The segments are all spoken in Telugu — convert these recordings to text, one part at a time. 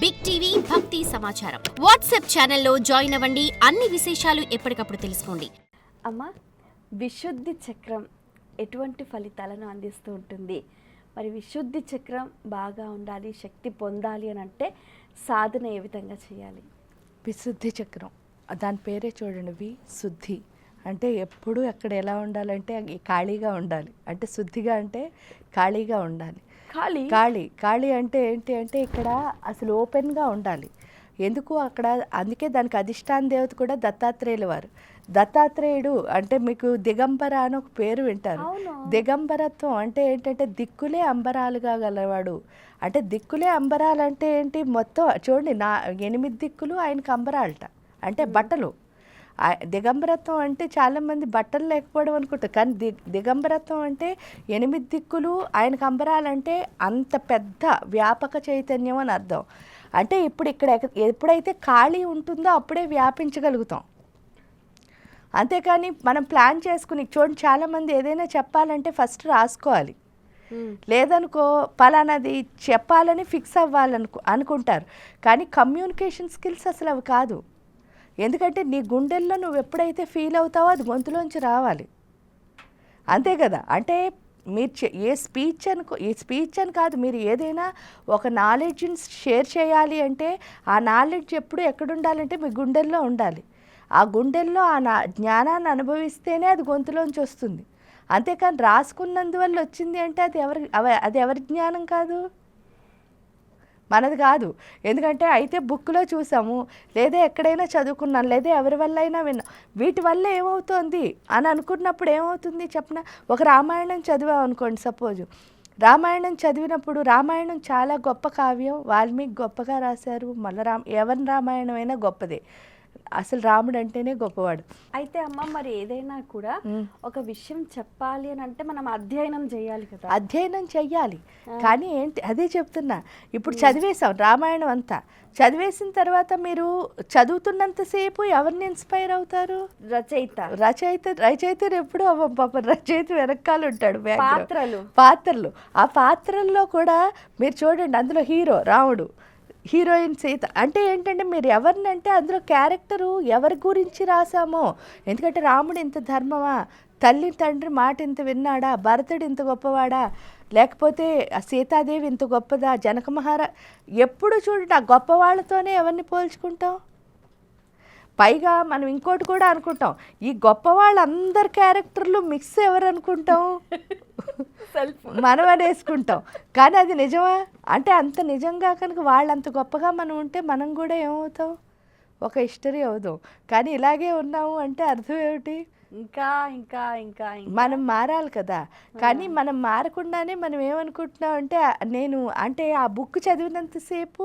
బిగ్ టీవీ భక్తి సమాచారం వాట్సాప్ ఛానల్లో జాయిన్ అవ్వండి. అన్ని విశేషాలు ఎప్పటికప్పుడు తెలుసుకోండి. అమ్మ, విశుద్ధి చక్రం ఎటువంటి ఫలితాలను అందిస్తూ ఉంటుంది? మరి విశుద్ధి చక్రం బాగా ఉండాలి, శక్తి పొందాలి అని అంటే సాధన ఏ విధంగా చేయాలి? విశుద్ధి చక్రం దాని పేరే చూడండి, శుద్ధి అంటే ఎప్పుడు అక్కడ ఎలా ఉండాలంటే ఖాళీగా ఉండాలి. అంటే శుద్ధిగా అంటే ఖాళీగా ఉండాలి. ఖాళీ అంటే ఏంటి అంటే ఇక్కడ అసలు ఓపెన్గా ఉండాలి. ఎందుకు అక్కడ, అందుకే దానికి అధిష్టాన దేవత కూడా దత్తాత్రేయుల వారు. దత్తాత్రేయుడు అంటే మీకు దిగంబర అని ఒక పేరు వింటారు. దిగంబరత్వం అంటే ఏంటంటే దిక్కులే అంబరాలుగా గలవాడు. అంటే దిక్కులే అంబరాలు అంటే ఏంటి, మొత్తం చూడండి 8 దిక్కులు ఆయనకు అంబరాలట, అంటే బట్టలు. దిగంబరత్వం అంటే చాలామంది బట్టలు లేకపోవడం అనుకుంటారు, కానీ దిగంబరత్వం అంటే 8 దిక్కులు ఆయనకు అంబరాలంటే అంత పెద్ద వ్యాపక చైతన్యం అని అర్థం. అంటే ఇప్పుడు ఇక్కడ ఎప్పుడైతే ఖాళీ ఉంటుందో అప్పుడే వ్యాపించగలుగుతాం. అంతేకాని మనం ప్లాన్ చేసుకుని చూడండి, చాలామంది ఏదైనా చెప్పాలంటే ఫస్ట్ రాసుకోవాలి, లేదనుకో పలానాది చెప్పాలని ఫిక్స్ అనుకుంటారు. కానీ కమ్యూనికేషన్ స్కిల్స్ అసలు అవి కాదు. ఎందుకంటే నీ గుండెల్లో నువ్వు ఎప్పుడైతే ఫీల్ అవుతావో అది గొంతులోంచి రావాలి, అంతే కదా. అంటే మీరు ఏ స్పీచ్ అని కాదు, మీరు ఏదైనా ఒక నాలెడ్జ్ని షేర్ చేయాలి అంటే ఆ నాలెడ్జ్ ఎప్పుడు ఎక్కడుండాలంటే మీ గుండెల్లో ఉండాలి. ఆ గుండెల్లో ఆ జ్ఞానాన్ని అనుభవిస్తేనే అది గొంతులోంచి వస్తుంది. అంతేకాని రాసుకున్నందువల్ల వచ్చింది అంటే అది ఎవరి జ్ఞానం కాదు, మనది కాదు. ఎందుకంటే అయితే బుక్లో చూసాము, లేదా ఎక్కడైనా చదువుకున్నాం, లేదా ఎవరి వల్ల అయినా విన్నాం. వీటి వల్ల ఏమవుతుంది అని అనుకున్నప్పుడు ఏమవుతుంది చెప్పిన, ఒక రామాయణం చదివాం అనుకోండి సపోజు. రామాయణం చదివినప్పుడు రామాయణం చాలా గొప్ప కావ్యం, వాల్మీకి గొప్పగా రాశారు. మళ్ళీ ఎవరి రామాయణం అయినా గొప్పదే, అసలు రాముడు అంటేనే గొప్పవాడు. అయితే అమ్మ, మరి ఏదైనా కూడా ఒక విషయం చెప్పాలి అని అంటే మనం అధ్యయనం చేయాలి కదా. అధ్యయనం చెయ్యాలి, కానీ ఏంటి అదే చెప్తున్నా. ఇప్పుడు చదివేశాం రామాయణం అంతా, చదివేసిన తర్వాత మీరు చదువుతున్నంతసేపు ఎవరిని ఇన్స్పైర్ అవుతారు? రచయిత ఎప్పుడు పాప రచయిత వెనకాల ఉంటాడు. పాత్రలు ఆ పాత్రల్లో కూడా మీరు చూడండి, అందులో హీరో రాముడు, హీరోయిన్ సీత. అంటే ఏంటంటే మీరు ఎవరినంటే అందులో క్యారెక్టరు ఎవరి గురించి రాసామో. ఎందుకంటే రాముడు ఇంత ధర్మమా, తల్లి తండ్రి మాట ఇంత విన్నాడా, భరతుడు ఇంత గొప్పవాడా, లేకపోతే సీతాదేవి ఇంత గొప్పదా, జనక ఎప్పుడు చూడండి ఆ గొప్ప వాళ్ళతోనే ఎవరిని పోల్చుకుంటాం. పైగా మనం ఇంకోటి కూడా అనుకుంటాం, ఈ గొప్ప వాళ్ళందరి క్యారెక్టర్లు మిక్స్ ఎవరు అనుకుంటాం, మనం అనేసుకుంటాం. కానీ అది నిజమా అంటే అంత నిజంగా కనుక వాళ్ళంత గొప్పగా మనం ఉంటే మనం కూడా ఏమవుతాం, ఒక హిస్టరీ అవుతాం. కానీ ఇలాగే ఉన్నాము అంటే అర్థం ఏమిటి, ఇంకా ఇంకా ఇంకా మనం మారాలి కదా. కానీ మనం మారకుండానే మనం ఏమనుకుంటున్నాం అంటే నేను అంటే ఆ బుక్ చదివినంతసేపు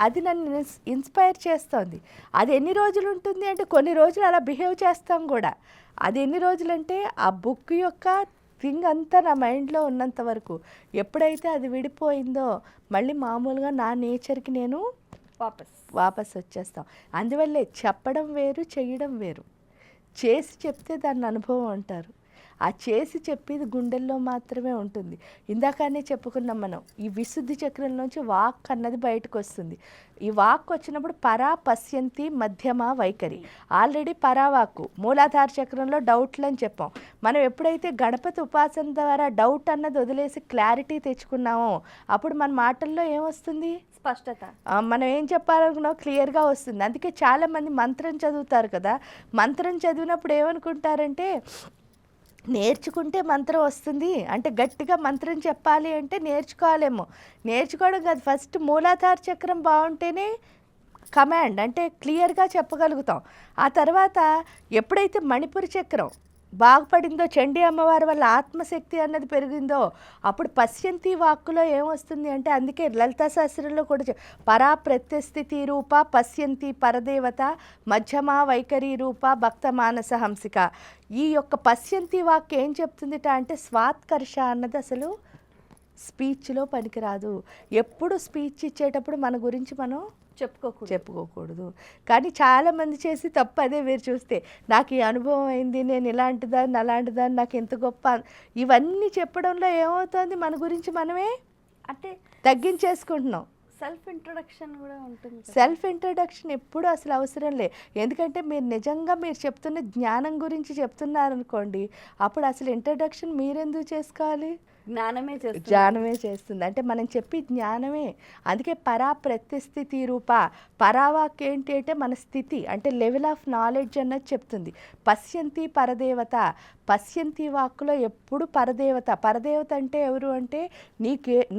అది నన్ను ఇన్స్పైర్ చేస్తుంది. అది ఎన్ని రోజులు ఉంటుంది అంటే కొన్ని రోజులు అలా బిహేవ్ చేస్తాం కూడా. అది ఎన్ని రోజులు అంటే ఆ బుక్ యొక్క థింగ్ అంతా నా మైండ్లో ఉన్నంత వరకు. ఎప్పుడైతే అది విడిపోయిందో మళ్ళీ మామూలుగా నా నేచర్కి నేను వాపస్ వచ్చేస్తాం. అందువల్లే చెప్పడం వేరు, చేయడం వేరు. చేసి చెప్తే దాన్ని అనుభవం అంటారు. ఆ చేసి చెప్పేది గుండెల్లో మాత్రమే ఉంటుంది. ఇందాకనే చెప్పుకున్నాం మనం, ఈ విశుద్ధి చక్రం నుంచి వాక్ అన్నది బయటకు వస్తుంది. ఈ వాక్ వచ్చినప్పుడు పరా, పశ్యంతి, మధ్యమ, వైఖరి. ఆల్రెడీ పరావాక్కు మూలాధార చక్రంలో డౌట్లు అని చెప్పాం. మనం ఎప్పుడైతే గణపతి ఉపాసన ద్వారా డౌట్ అన్నది వదిలేసి క్లారిటీ తెచ్చుకున్నామో అప్పుడు మన మాటల్లో ఏమొస్తుంది, స్పష్టత. మనం ఏం చెప్పాలనుకున్నాం క్లియర్గా వస్తుంది. అందుకే చాలామంది మంత్రం చదువుతారు కదా, మంత్రం చదివినప్పుడు ఏమనుకుంటారంటే నేర్చుకుంటే మంత్రం వస్తుంది అంటే గట్టిగా మంత్రం చెప్పాలి అంటే నేర్చుకోవాలేమో. నేర్చుకోవడం కాదు, ఫస్ట్ మూలాధార చక్రం బాగుంటేనే కమాండ్ అంటే క్లియర్గా చెప్పగలుగుతాం. ఆ తర్వాత ఎప్పుడైతే మణిపుర చక్రం బాగుపడిందో, చండీ అమ్మవారి వల్ల ఆత్మశక్తి అన్నది పెరిగిందో అప్పుడు పశ్యంతి వాక్కులో ఏమొస్తుంది అంటే, అందుకే లలితా శాస్త్రంలో కూడా పరా ప్రత్యస్థితి రూప పశ్యంతి పరదేవత మధ్యమా వైఖరి రూప భక్త మానస హంసిక. ఈ యొక్క పశ్యంతి వాక్యం ఏం చెప్తుందిట అంటే స్వాత్కర్ష అన్నది అసలు స్పీచ్లో పనికిరాదు. ఎప్పుడు స్పీచ్ ఇచ్చేటప్పుడు మన గురించి మనం చెప్పుకోకూడదు. కానీ చాలామంది చేసి తప్పు అదే. మీరు చూస్తే నాకు ఈ అనుభవం అయింది, నేను ఇలాంటిదాన్ని అలాంటిదాన్ని, నాకు ఎంత గొప్ప, ఇవన్నీ చెప్పడంలో ఏమవుతుంది మన గురించి మనమే అంటే తగ్గించేసుకుంటున్నాం. సెల్ఫ్ ఇంట్రొడక్షన్ కూడా ఉంటుంది కదా. సెల్ఫ్ ఇంట్రడక్షన్ ఎప్పుడు అసలు అవసరం లే. ఎందుకంటే మీరు నిజంగా మీరు చెప్తున్న జ్ఞానం గురించి చెప్తున్నారనుకోండి, అప్పుడు అసలు ఇంట్రడక్షన్ మీరెందుకు చేసుకోవాలి? జ్ఞానమే చేస్తుంది. అంటే మనం చెప్పి జ్ఞానమే. అందుకే పరా ప్రత్యస్థితి రూప. పరావాక్ ఏంటి అంటే మన స్థితి, అంటే లెవెల్ ఆఫ్ నాలెడ్జ్ అన్నది చెప్తుంది. పశ్యంతి పరదేవత. పశ్యంతి వాక్కులో ఎప్పుడు పరదేవత. పరదేవత అంటే ఎవరు అంటే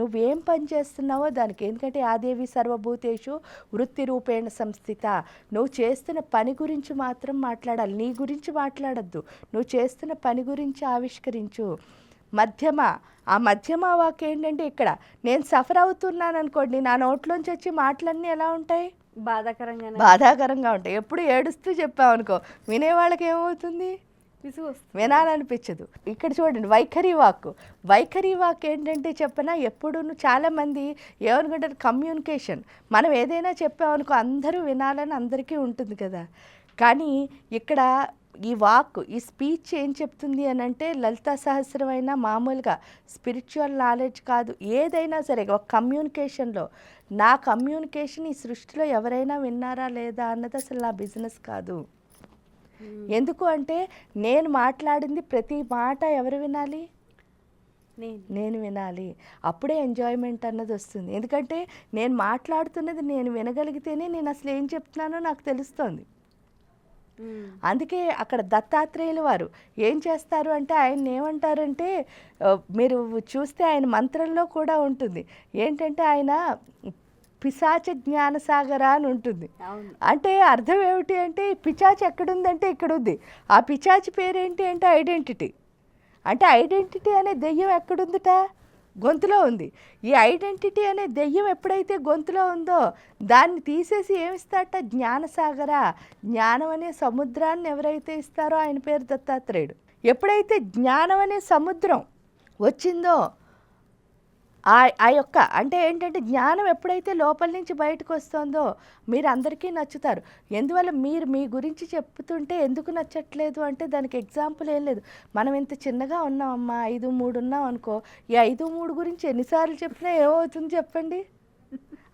నువ్వేం పని చేస్తున్నావో దానికి. ఎందుకంటే ఆదేవి సర్వభూతేషు వృత్తి రూపేణ సంస్థిత. నువ్వు చేస్తున్న పని గురించి మాత్రం మాట్లాడాలి, నీ గురించి మాట్లాడద్దు. నువ్వు చేస్తున్న పని గురించి ఆవిష్కరించు. మధ్యమ. ఆ మధ్యమ వాక్ ఏంటంటే ఇక్కడ నేను సఫర్ అవుతున్నాను అనుకోండి, నా నోట్లోంచి వచ్చి మాటలన్నీ ఎలా ఉంటాయి? బాధాకరంగా ఉంటాయి. ఎప్పుడు ఏడుస్తూ చెప్పామనుకో వినేవాళ్ళకి ఏమవుతుంది? వినాలనిపించదు. ఇక్కడ చూడండి వైఖరి వాక్. వైఖరి వాక్ ఏంటంటే చెప్పనా, ఎప్పుడు చాలామంది ఏమనుకుంటారు, కమ్యూనికేషన్. మనం ఏదైనా చెప్పామనుకో అందరూ వినాలని అందరికీ ఉంటుంది కదా. కానీ ఇక్కడ ఈ వాక్, ఈ స్పీచ్ ఏం చెప్తుంది అని అంటే, లలితా సహస్రం అయినా మామూలుగా స్పిరిచువల్ నాలెడ్జ్ కాదు, ఏదైనా సరే ఒక కమ్యూనికేషన్లో, నా కమ్యూనికేషన్ ఈ సృష్టిలో ఎవరైనా విన్నారా లేదా అన్నది అసలు నా బిజినెస్ కాదు. ఎందుకు అంటే నేను మాట్లాడింది ప్రతి మాట ఎవరు వినాలి? నేను వినాలి. అప్పుడే ఎంజాయ్మెంట్ అన్నది వస్తుంది. ఎందుకంటే నేను మాట్లాడుతున్నది నేను వినగలిగితేనే నేను అసలు ఏం చెప్తున్నానో నాకు తెలుస్తుంది. అందుకే అక్కడ దత్తాత్రేయుల వారు ఏం చేస్తారు అంటే, ఆయన ఏమంటారంటే, మీరు చూస్తే ఆయన మంత్రంలో కూడా ఉంటుంది ఏంటంటే, ఆయన పిశాచ జ్ఞానసాగర అని ఉంటుంది. అంటే అర్థం ఏమిటి అంటే, పిశాచి ఎక్కడుందంటే ఇక్కడ ఉంది. ఆ పిశాచి పేరేంటి అంటే ఐడెంటిటీ. అంటే ఐడెంటిటీ అనే దెయ్యం ఎక్కడుందిట? గొంతులో ఉంది. ఈ ఐడెంటిటీ అనే దెయ్యం ఎప్పుడైతే గొంతులో ఉందో దాన్ని తీసేసి ఏమిస్తాట? జ్ఞానసాగర. జ్ఞానం అనే సముద్రాన్ని ఎవరైతే ఇస్తారో ఆయన పేరు దత్తాత్రేయుడు. ఎప్పుడైతే జ్ఞానం అనే సముద్రం వచ్చిందో ఆ యొక్క అంటే ఏంటంటే, జ్ఞానం ఎప్పుడైతే లోపల నుంచి బయటకు వస్తుందో మీరు అందరికీ నచ్చుతారు. ఎందువల్ల మీరు మీ గురించి చెప్తుంటే ఎందుకు నచ్చట్లేదు అంటే, దానికి ఎగ్జాంపుల్ ఏం లేదు. మనం ఇంత చిన్నగా ఉన్నామమ్మా, 5'3" ఉన్నాం అనుకో, ఈ 5'3" గురించి ఎన్నిసార్లు చెప్పినా ఏమవుతుంది చెప్పండి?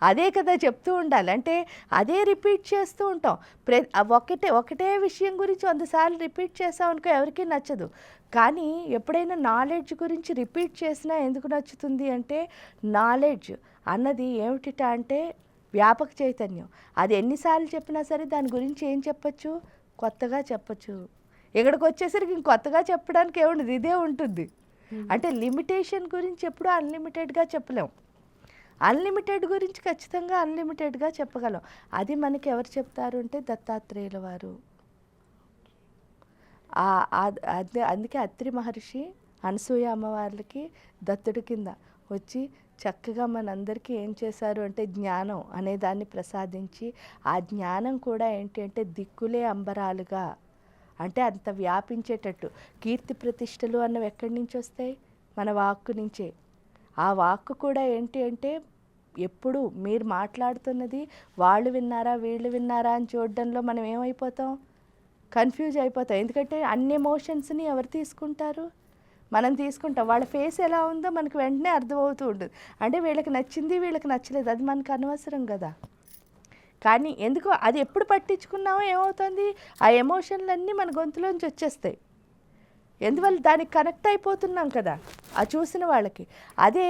అదే కదా చెప్తూ ఉండాలి. అంటే అదే రిపీట్ చేస్తూ ఉంటాం. ఒకటే విషయం గురించి 100 సార్లు రిపీట్ చేసామనుకో ఎవరికీ నచ్చదు. కానీ ఎప్పుడైనా నాలెడ్జ్ గురించి రిపీట్ చేసినా ఎందుకు నచ్చుతుంది అంటే, నాలెడ్జ్ అన్నది ఏమిటిట అంటే వ్యాపక చైతన్యం. అది ఎన్నిసార్లు చెప్పినా సరే దాని గురించి ఏం చెప్పచ్చు? కొత్తగా చెప్పచ్చు. ఇక్కడికి వచ్చేసరికి ఇంకొత్తగా చెప్పడానికి ఏముండదు, ఇదే ఉంటుంది. అంటే లిమిటేషన్ గురించి ఎప్పుడూ అన్లిమిటెడ్గా చెప్పలేం. అన్లిమిటెడ్ గురించి ఖచ్చితంగా అన్లిమిటెడ్గా చెప్పగలం. అది మనకి ఎవరు చెప్తారు అంటే దత్తాత్రేయుల వారు. అందుకే అత్రి మహర్షి అనసూయ అమ్మవార్లకి దత్తుడి కింద వచ్చి చక్కగా మనందరికీ ఏం చేశారు అంటే జ్ఞానం అనే దాన్ని ప్రసాదించి, ఆ జ్ఞానం కూడా ఏంటి అంటే దిక్కులే అంబరాలుగా, అంటే అంత వ్యాపించేటట్టు. కీర్తి ప్రతిష్టలు అన్నవి ఎక్కడి నుంచి వస్తాయి? మన వాక్కు నుంచే. ఆ వాక్కు కూడా ఏంటి అంటే ఎప్పుడు మీరు మాట్లాడుతున్నది వాళ్ళు విన్నారా వీళ్ళు విన్నారా అని చూడడంలో మనం ఏమైపోతాం? కన్ఫ్యూజ్ అయిపోతాం. ఎందుకంటే అన్ని ఎమోషన్స్ని ఎవరు తీసుకుంటారు? మనం తీసుకుంటాం. వాళ్ళ ఫేస్ ఎలా ఉందో మనకు వెంటనే అర్థమవుతూ ఉంటుంది. అంటే వీళ్ళకి నచ్చింది వీళ్ళకి నచ్చలేదు, అది మనకు అనవసరం కదా. కానీ ఎందుకో అది ఎప్పుడు పట్టించుకున్నామో ఏమవుతుంది, ఆ ఎమోషన్లన్నీ మన గొంతులోంచి వచ్చేస్తాయి. ఎందువల్ల దానికి కనెక్ట్ అయిపోతున్నాం కదా ఆ చూసిన వాళ్ళకి. అదే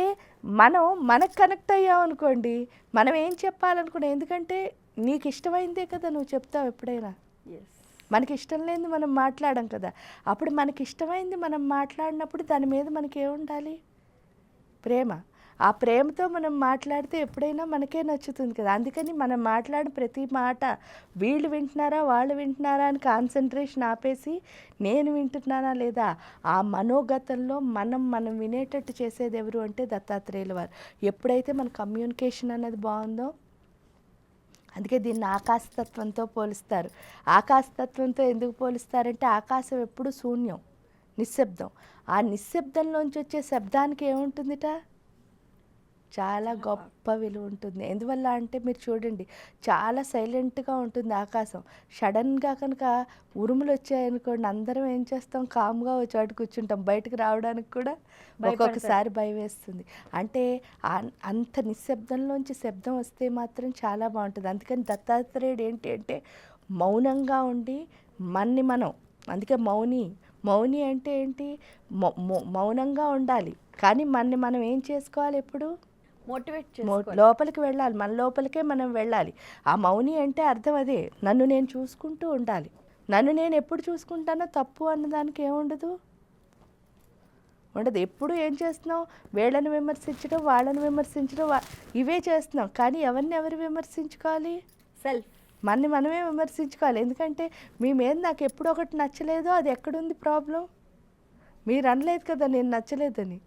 మనకు కనెక్ట్ అయ్యామనుకోండి, మనం ఏం చెప్పాలనుకున్నాం, ఎందుకంటే నీకు ఇష్టమైందే కదా నువ్వు చెప్తావు ఎప్పుడైనా. మనకి ఇష్టం లేనిది మనం మాట్లాడం కదా. అప్పుడు మనకి ఇష్టమైంది మనం మాట్లాడినప్పుడు దాని మీద మనకి ఏముండాలి? ప్రేమ. ఆ ప్రేమతో మనం మాట్లాడితే ఎప్పుడైనా మనకే నచ్చుతుంది కదా. అందుకని మనం మాట్లాడిన ప్రతి మాట వీళ్ళు వింటున్నారా వాళ్ళు వింటున్నారా అని కాన్సన్ట్రేషన్ ఆపేసి నేను వింటున్నానా లేదా ఆ మనోగతంలో మనం వినేటట్టు చేసేది ఎవరు అంటే దత్తాత్రేయుల వారు. ఎప్పుడైతే మన కమ్యూనికేషన్ అనేది బాగుందో, అందుకే దీన్ని ఆకాశతత్వంతో పోలుస్తారు. ఆకాశతత్వంతో ఎందుకు పోలుస్తారంటే ఆకాశం ఎప్పుడు శూన్యం, నిశ్శబ్దం. ఆ నిశ్శబ్దంలోంచి వచ్చే శబ్దానికి ఏముంటుందిట? చాలా గొప్ప విలువ ఉంటుంది. ఎందువల్ల అంటే మీరు చూడండి, చాలా సైలెంట్గా ఉంటుంది ఆకాశం. సడన్గా కనుక ఉరుములు వచ్చాయనుకోండి, అందరం ఏం చేస్తాం, కామ్గా ఒక చోట కూర్చుంటాం. బయటకు రావడానికి కూడా ఒక్కొక్కసారి భయం వేస్తుంది. అంటే అంత నిశ్శబ్దంలోంచి శబ్దం వస్తే మాత్రం చాలా బాగుంటుంది. అందుకని దత్తాత్రేయుడు ఏంటి అంటే మౌనంగా ఉండి మన్ని మనం, అందుకే మౌని అంటే ఏంటి, మౌనంగా ఉండాలి. కానీ మనం ఏం చేసుకోవాలి, ఎప్పుడు లోపలికి వెళ్ళాలి, మన లోపలికే మనం వెళ్ళాలి. ఆ మౌని అంటే అర్థం అదే, నన్ను నేను చూసుకుంటూ ఉండాలి. నన్ను నేను ఎప్పుడు చూసుకుంటానో తప్పు అన్నదానికి ఏముండదు, ఉండదు. ఎప్పుడు ఏం చేస్తున్నాం, వీళ్ళని విమర్శించడం, వాళ్ళని విమర్శించడం, ఇవే చేస్తున్నాం. కానీ ఎవరు విమర్శించుకోవాలి, మనమే విమర్శించుకోవాలి. ఎందుకంటే మీ మీద నాకు ఎప్పుడు ఒకటి నచ్చలేదో అది ఎక్కడుంది ప్రాబ్లం. మీరు అనలేదు కదా నేను నచ్చలేదని,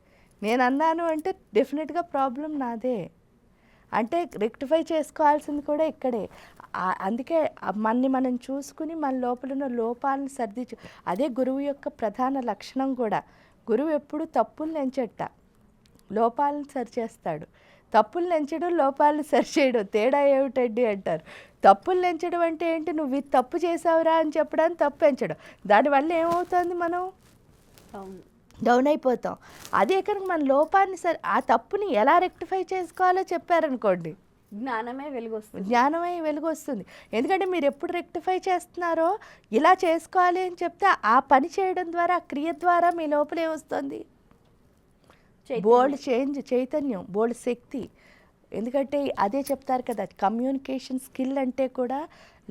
నేను అన్నాను అంటే డెఫినెట్గా ప్రాబ్లం నాదే. అంటే రెక్టిఫై చేసుకోవాల్సింది కూడా ఇక్కడే. అందుకే మనం చూసుకుని మన లోపల ఉన్న లోపాలను సర్దించు. అదే గురువు యొక్క ప్రధాన లక్షణం కూడా. గురువు ఎప్పుడు తప్పులను ఎంచట, లోపాలను సరిచేస్తాడు. తప్పులను ఎంచడం, లోపాలను సరిచేయడం తేడా ఏమిటండి అంటారు. తప్పులను ఎంచడం అంటే ఏంటి, నువ్వు ఇది తప్పు చేసావురా అని చెప్పడానికి తప్పు ఎంచడం. దానివల్ల ఏమవుతుంది, మనం డౌన్ అయిపోతాం. అదే కనుక మన లోపాన్ని ఆ తప్పుని ఎలా రెక్టిఫై చేసుకోవాలో చెప్పారనుకోండి, జ్ఞానమే వెలుగు వస్తుంది. ఎందుకంటే మీరు ఎప్పుడు రెక్టిఫై చేస్తున్నారో ఇలా చేసుకోవాలి అని చెప్తే ఆ పని చేయడం ద్వారా, ఆ క్రియ ద్వారా మీ లోపల ఏమొస్తుంది, బోల్డ్ చేంజ్, చైతన్యం, బోల్డ్ శక్తి. ఎందుకంటే అదే చెప్తారు కదా, కమ్యూనికేషన్ స్కిల్ అంటే కూడా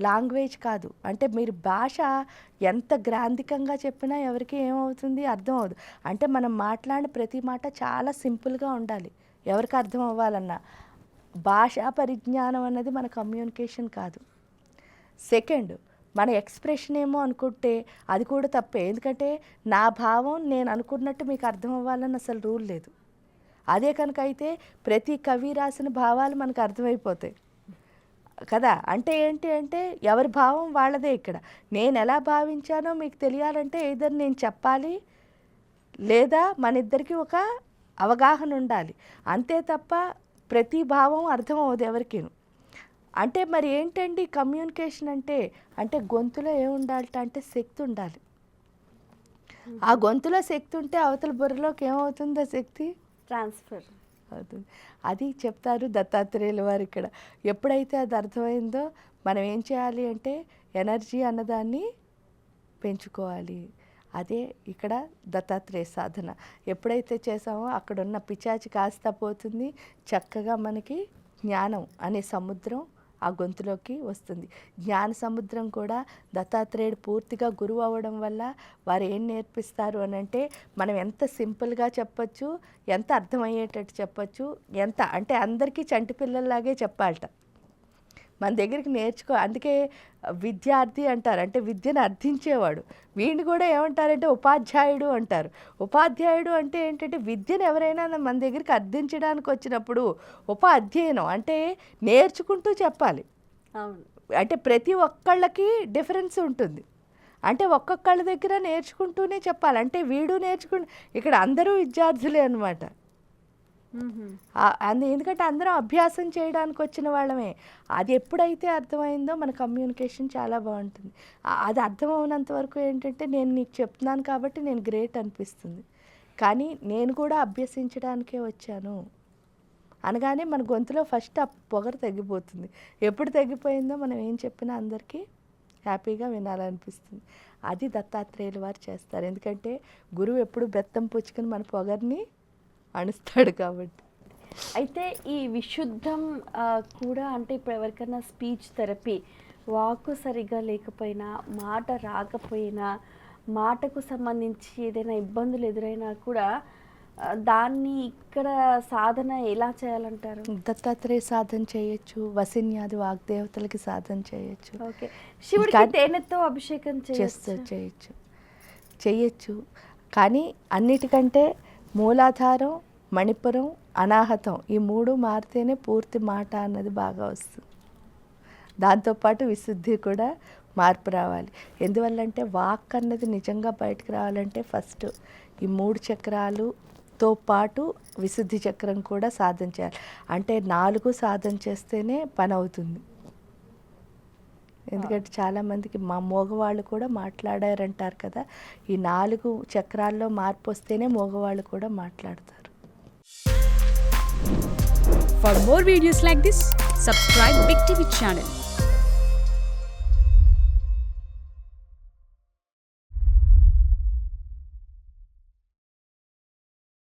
లాంగ్వేజ్ కాదు. అంటే మీరు భాష ఎంత గ్రాంధికంగా చెప్పినా ఎవరికి ఏమవుతుంది, అర్థం అవ్వదు. అంటే మనం మాట్లాడిన ప్రతి మాట చాలా సింపుల్గా ఉండాలి ఎవరికి అర్థం అవ్వాలన్నా. భాషా పరిజ్ఞానం అన్నది మన కమ్యూనికేషన్ కాదు. సెకండ్, మన ఎక్స్ప్రెషన్ ఏమో అనుకుంటే అది కూడా తప్పే. ఎందుకంటే నా భావం నేను అనుకున్నట్టు మీకు అర్థం అవ్వాలని అసలు రూల్ లేదు. అదే కనుక అయితే ప్రతి కవి రాసిన భావాలు మనకు అర్థమైపోతాయి కదా. అంటే ఏంటి అంటే ఎవరి భావం వాళ్ళదే. ఇక్కడ నేను ఎలా భావించానో మీకు తెలియాలంటే ఏదైనా నేను చెప్పాలి, లేదా మన ఇద్దరికి ఒక అవగాహన ఉండాలి. అంతే తప్ప ప్రతి భావం అర్థం అవ్వదు ఎవరికి. అంటే మరి ఏంటండి కమ్యూనికేషన్ అంటే గొంతులో ఏముండాలట అంటే శక్తి ఉండాలి. ఆ గొంతులో శక్తి ఉంటే అవతల బుర్రలోకి ఏమవుతుంది, ఆ శక్తి ట్రాన్స్ఫర్ అవుతుంది. అది చెప్తారు దత్తాత్రేయుల వారు ఇక్కడ. ఎప్పుడైతే అది అర్థమైందో మనం ఏం చేయాలి అంటే ఎనర్జీ అన్నదాన్ని పెంచుకోవాలి. అదే ఇక్కడ దత్తాత్రేయ సాధన. ఎప్పుడైతే చేసామో అక్కడున్న పిచాచి కాస్త పోతుంది, చక్కగా మనకి జ్ఞానం అనే సముద్రం ఆ గొంతులోకి వస్తుంది. జ్ఞాన సముద్రం కూడా దత్తాత్రేయుడు పూర్తిగా గురువు అవ్వడం వల్ల వారు ఏం నేర్పిస్తారు అని అంటే మనం ఎంత సింపుల్గా చెప్పచ్చు, ఎంత అర్థమయ్యేటట్టు చెప్పచ్చు, ఎంత అంటే అందరికీ చంటి పిల్లల్లాగే చెప్పాలట. మన దగ్గరికి అందుకే విద్యార్థి అంటారు, అంటే విద్యను అర్థించేవాడు. వీడిని కూడా ఏమంటారంటే ఉపాధ్యాయుడు అంటారు. ఉపాధ్యాయుడు అంటే ఏంటంటే విద్యను ఎవరైనా మన దగ్గరికి అర్థించడానికి వచ్చినప్పుడు అధ్యయనం అంటే నేర్చుకుంటూ చెప్పాలి. అంటే ప్రతి ఒక్కళ్ళకి డిఫరెన్స్ ఉంటుంది. అంటే ఒక్కొక్కళ్ళ దగ్గర నేర్చుకుంటూనే చెప్పాలి. అంటే వీడు ఇక్కడ అందరూ విద్యార్థులే అన్నమాట. ఎందుకంటే అందరం అభ్యాసం చేయడానికి వచ్చిన వాళ్ళమే. అది ఎప్పుడైతే అర్థమైందో మన కమ్యూనికేషన్ చాలా బాగుంటుంది. అది అర్థం అవునంత వరకు ఏంటంటే నేను నీకు చెప్తున్నాను కాబట్టి నేను గ్రేట్ అనిపిస్తుంది, కానీ నేను కూడా అభ్యసించడానికే వచ్చాను అనగానే మన గొంతులో ఫస్ట్ ఆ పొగరు తగ్గిపోతుంది. ఎప్పుడు తగ్గిపోయిందో మనం ఏం చెప్పినా అందరికీ హ్యాపీగా వినాలనిపిస్తుంది. అది దత్తాత్రేయుల వారు చేస్తారు. ఎందుకంటే గురువు ఎప్పుడు బెత్తం పుచ్చుకొని మన పొగర్ని అణుస్తాడు కాబట్టి. అయితే ఈ విశుద్ధం కూడా అంటే ఇప్పుడు ఎవరికైనా స్పీచ్ థెరపీ, వాక్కు సరిగా లేకపోయినా, మాట రాకపోయినా, మాటకు సంబంధించి ఏదైనా ఇబ్బందులు ఎదురైనా కూడా దాన్ని ఇక్కడ సాధన ఎలా చేయాలంటారు? దత్తాత్రేయ సాధన చేయొచ్చు, వసిన్యాది వాగ్దేవతలకి సాధన చేయొచ్చు. ఓకే, శివుడికి తేనెతో అభిషేకం చేయొచ్చు. కానీ అన్నిటికంటే మూలాధారం, మణిపురం, అనాహతం ఈ 3 మారితేనే పూర్తి మాట అన్నది బాగా వస్తుంది. దాంతోపాటు విశుద్ధి కూడా మార్పు రావాలి. ఎందువల్లంటే వాక్ అన్నది నిజంగా బయటకు రావాలంటే ఫస్ట్ ఈ 3 చక్రాలు తో పాటు విశుద్ధి చక్రం కూడా సాధన చేయాలి. అంటే 4 సాధన చేస్తేనే పని అవుతుంది. ఎందుకంటే చాలామందికి మా మగవాళ్ళు కూడా మాట్లాడారంటారు కదా, ఈ 4 చక్రాల్లో మార్పు వస్తేనే మగవాళ్ళు కూడా మాట్లాడతారు. For more videos like this, subscribe Big TV channel.